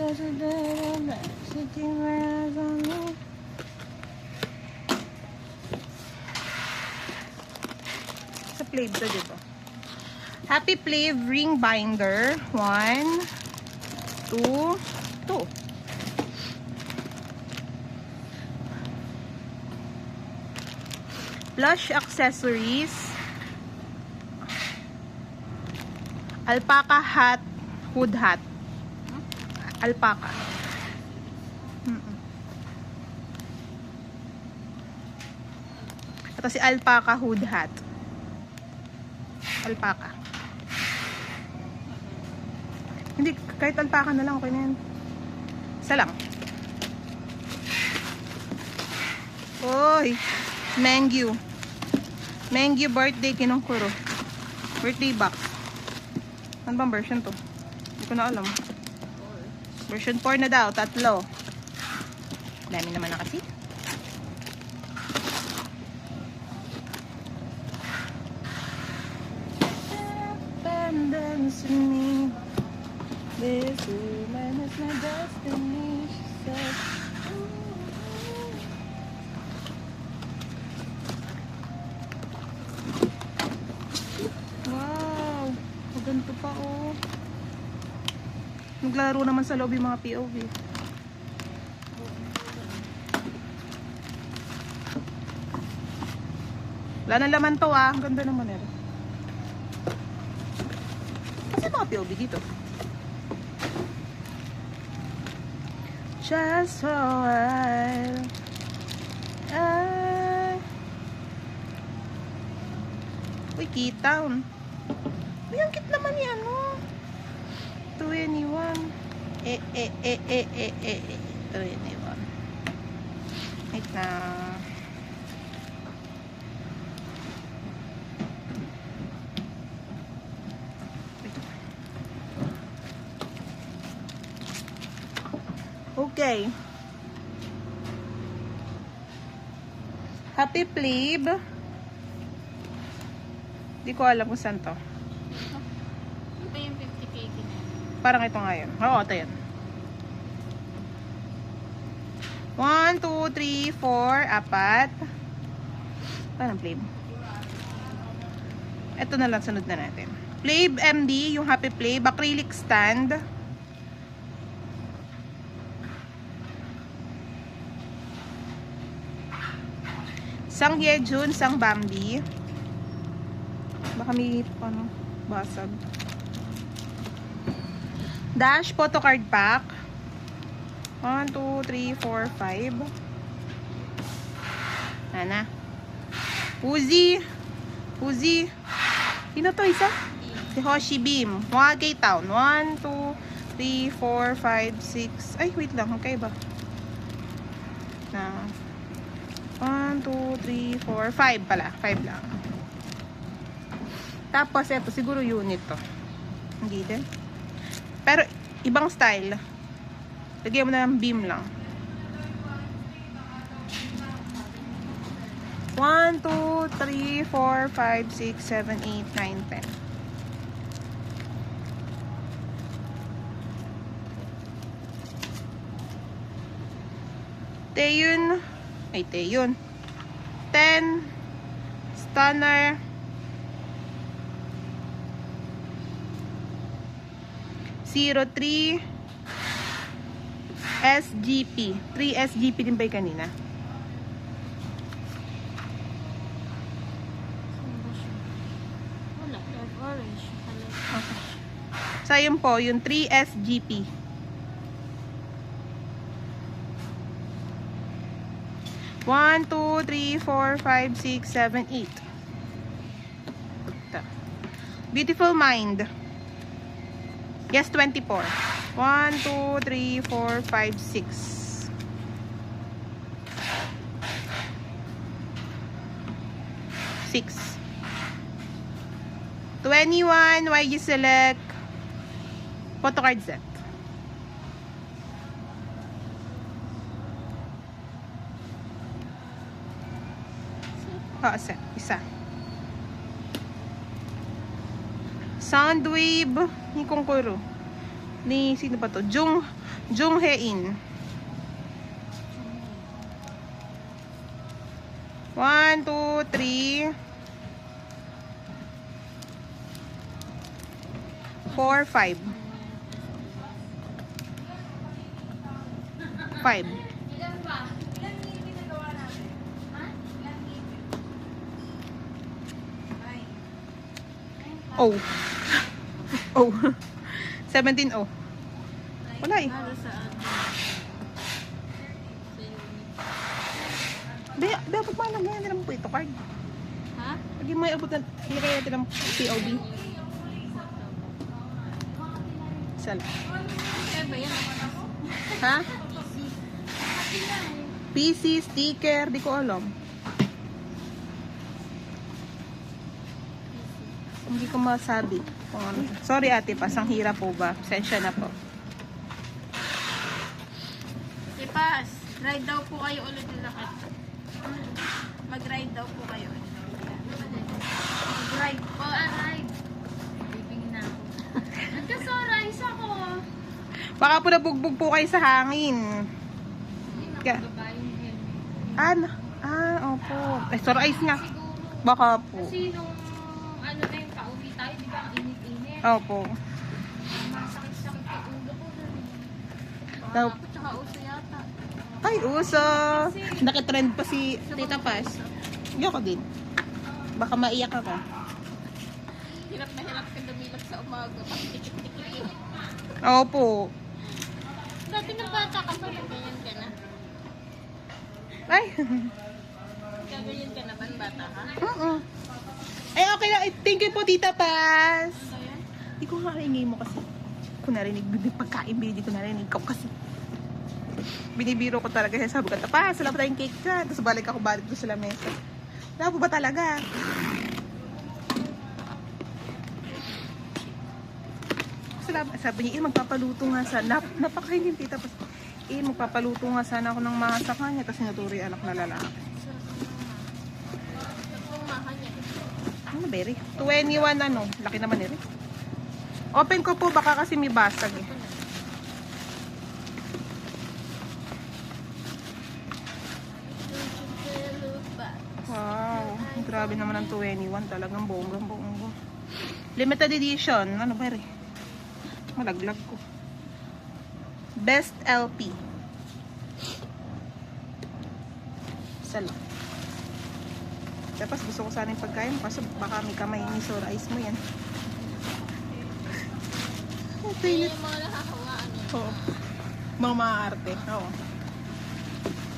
Sa Plave to, diba? Happy Plave ring binder. 1, 2, 2. Plush accessories. Alpaca hat, hood hat. Alpaca. Ito si alpaca hood hat. Alpaca. Hindi, kahit alpaca na lang, okay na yan. Isa lang. Oy, Mengyu. Mengyu birthday kinungkuro. Birthday box. Ano bang version to? Hindi ko na alam. Version 4 na daw, 3. Dami naman na kasi. Abandons me. This woman is my destiny, she said. Wow, maganda pa oh. Naglaro naman sa loob yung mga POV. Wala nang laman to ah, ang ganda naman eh. Kasi mga POV dito. Just for a while. Uy, K-Town. Uy, ang cute naman yan, no? 21. 21. Wait na. Okay. Happy Plave. Di ko alam kung saan to. Ito yung 50k kinyan. Parang ito nga yun. Oo, ito yan. 1, 2, 3, 4, 4. Parang Plave. Ito na lang, sunod na natin. Plave MD, yung Happy Plave. Acrylic stand. Sang Yejun, sang Bambi. Baka may ano, basag. Dash photocard pack. 1, 2, 3, 4, 5. Nana. Uzi. Uzi. Sino to isa? Si Hoshi Beam. Mga K-Town. 1, 2, 3, 4, 5, 6. Ay, wait lang. Okay ba? Na. 1, 2, 3, 4, 5 pala. 5 lang. Tapos, eto, siguro unit to. Hindi din. Pero, ibang style. Lagyan mo na ng beam lang. 1, 2, 3, 4, 5, 6, 7, 8, 9, 10. Taeyun. Ay, Taeyun. 10. Stunner. Zero 3 SGP. 3 SGP din ba yung kanina? Wala, dark orange. Okay. So, yun po, yung 3 SGP. One, 2, 3, 4, 5, 6, 7, 8. Beautiful Mind. Yes, 24. 1, 2, 3, 4, 5, 6. 6. 21, YG Select. Photocard set. Set. Isa. Soundwave. Hikong kuro. Ni, sino ba to? Jung Hae-in. 1, 2, 3, 4, 5. 5. Oh. Oh. 17 oh. Wala eh. Para sa ano? Sa unit. Dapat malagyan natin ng ito card. Ha? Lagi may abot na, ilagay natin ng POB. Sal. Kaya ba yan? Ha? PC, sticker, di ko alam. Hindi ko masabi kung ano. Sorry ate, pasang hirap po ba? Pasensya na po. Ipas, ride daw po kayo ulit ng lahat. Mag-ride daw po kayo ulit. Mag-ride po, ride. Bibingin na ako. Nagkasorise ako. Baka po nabugbog po kayo sa hangin. Kaya, opo. Sorry, ice nga. Siguro. Baka po. Kasi nung ano na yung pauwi tayo, di ba? Ang init-init. Opo. Masakit-sakit ang ulo ko. Daw- Ako tsaka uso yata. Ay, uso. Nakitrend pa si Tita Paz. Iyak ko din. Baka maiyak ako. Hirap na hirap ka dumilap sa umaga. Tikit-tikit. Opo. Dati nung bata ka pa, ganyan ka na. Ay. Gaganyan ka naman, bata ka. Ay, okay lang. Thank you po, Tita Paz. Ano yan? Hindi ko nga kaingay mo kasi. Kung narinig, pagkain, hindi ko narinig ko kasi. Binibiro ko talaga. Sabi ko, Tapa, sala pa tayong cake ka. Tapos balik doon sa lamesa. Wala po ba talaga? Sabi niya, magpapaluto nga sana. Napakainin, Tita Paz. Magpapaluto nga sana ako ng masa kanya. Tapos sinuturi anak na lalaki. Tatlong maha niya. Ano, Berry? 21 ano. Laki naman eh. Open ko po, baka kasi may basag eh. Wow, grabe naman ang 21. Talagang bonggang-bongga. Limited edition. Ano, Berry? Malaglag ko. Best LP. Sala. Tapos gusto ko sana yung pagkain mo kasi baka may kamay ni Sora Ice mo yan. Okay. Yung mga nakakawaan niya. Oo. Mga maaarte. Oo.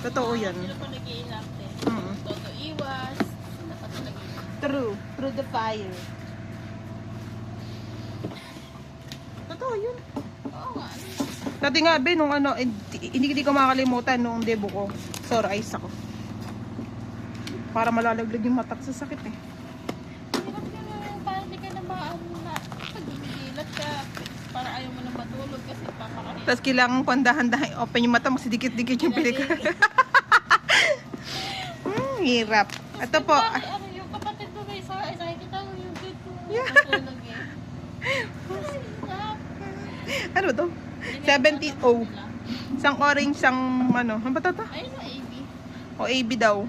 Totoo yan. Sino pa nag-iilante? Mm. Todo iwas. Dapat talaga yun. True. Through the fire. Totoo yun. Oo nga. Dati nga, be, nung ano, hindi ko makakalimutan nung debut ko. Sora Ice ako. Para malalaglag yung matak sa sakit eh. Hirap ka na, parang di ka na maano na. Pag hinigilat ka, para ayaw mo na matulog kasi papakahirap. Tapos kailangan pandahan-dahan open yung mata mo kasi dikit-dikit yung pelikula. Hirap. Ito po. Ano yung kapatid ko may sa kita yung good ko. Yeah. Matulog eh. Ano to? 70. Oh. Isang orange, isang ano. Ano ba ito? Ayun na, AB. O AB daw.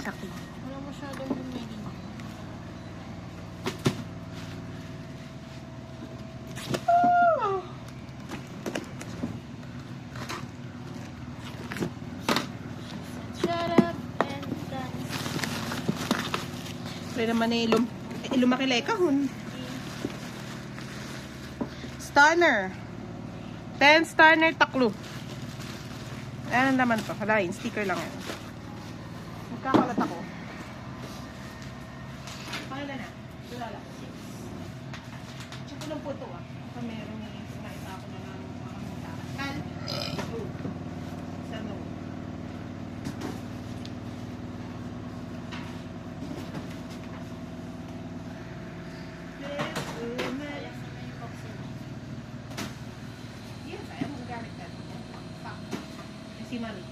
Sakit. Wala masyadong bumili. Shut up and dance. Pre naman eh, lumakileka hun. Stunner. 10 stunner taklo. Ayan naman to. Halain, sticker lang yan. Magkakalat ako. Pakila na. Wala lang. Check ko lang po ito ah. Baka meron yung sinakita ako na ng mga mutakan. Kal. Oh. Sa no. Yes, ayaw mo gamit ka. Pak. Si Mami.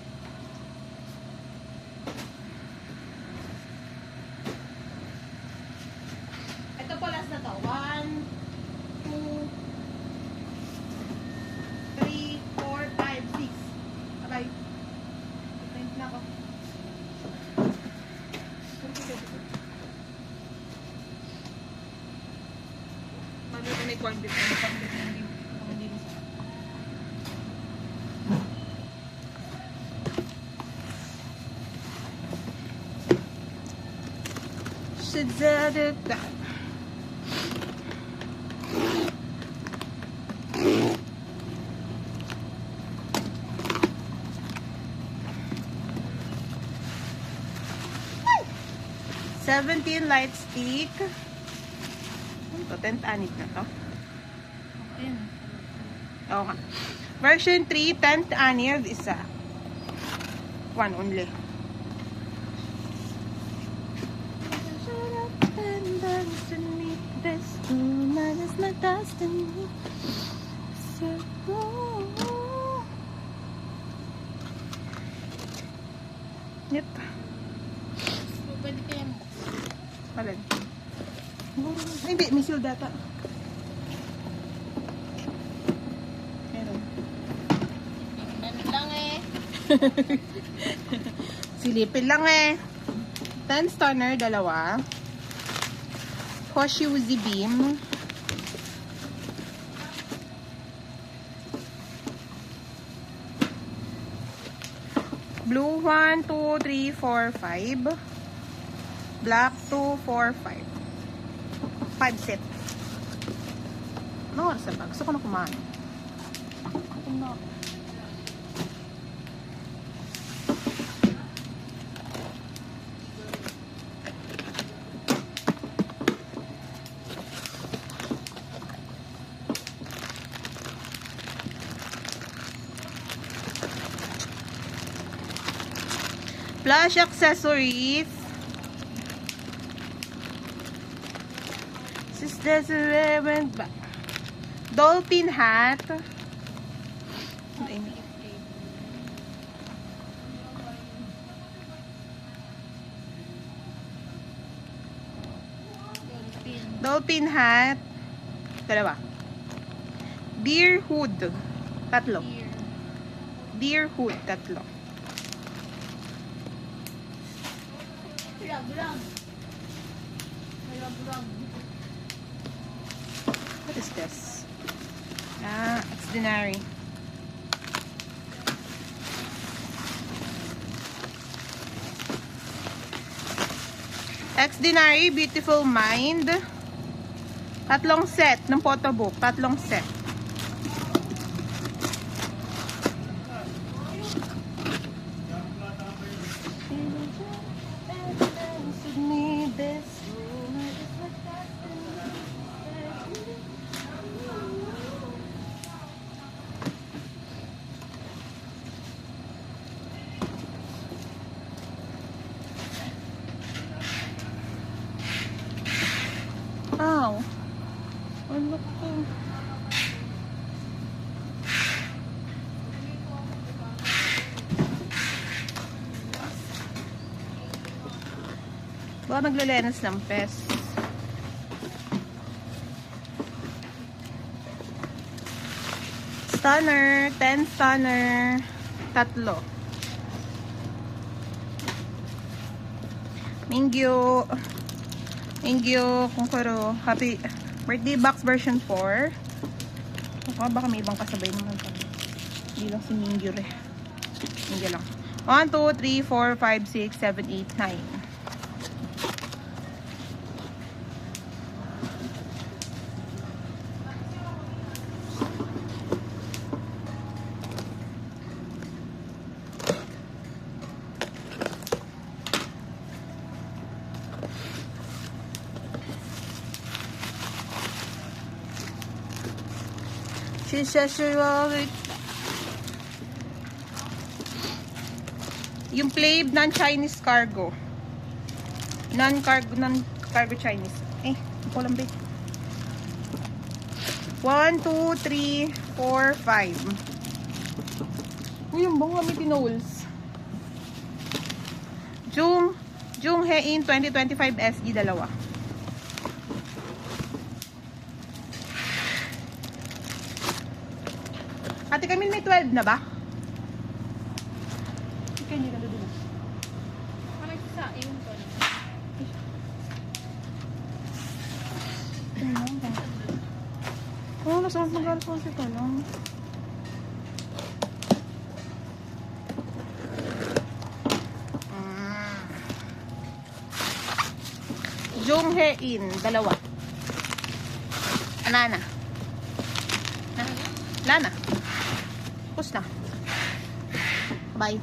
Ito po last na to. 1, corn beef. Ano corn beef? Hindi masarap. Shazadada. $17 light stick. Ano to? 10th anit na to. Ayan. Oo nga. Version 3, 10th anit, isa. One only. Shut up and dance with me. This woman is my destiny. So, Yep. So, pwede kayang Alin? Ay, hindi. May seal data. Meron. tingnan lang eh. Silipin lang eh. 10 stunner, dalawa. Hoshi Uzi Beam. Blue 1, 2, 3, 4, 5. Black 2, 4, 5. 5 set. Ano oras na ba? Gusto ko na kumain. Ano? Plush accessories. This is the dolphin hat. Dolphin hat. Dalawa. Deer hood. Tatlo. Deer hood. Tatlo. What is this? Ah, it's Denari. Denari, Beautiful Mind. Tatlong set ng photobook. Tatlong set. Ow. Ano ko? Baka naglalenas ng pest. Stunner. 10 stunner. Tatlo. Mingyu. Kunkuro. Happy birthday box version 4. Baka may ibang kasabay naman. Hindi lang si Mingyu re. Mingyu lang. 1, 2, 3, 4, 5, 6, 7, 8, 9. She says she will... Yung plate non-Chinese cargo. Non-cargo Chinese. Ako lang ba? 1, 2, 3, 4, 5. Uy, yung bang kami tinols. Jung Hein 2025 SG dalawa. Ate Camille, may 12 na ba? Ikaw hindi ka doon. Ano sa yung ko? masarap mag-alfonso ka lang. Jonghae In, dalawa. Anana. Lana. Tapos na. Bye.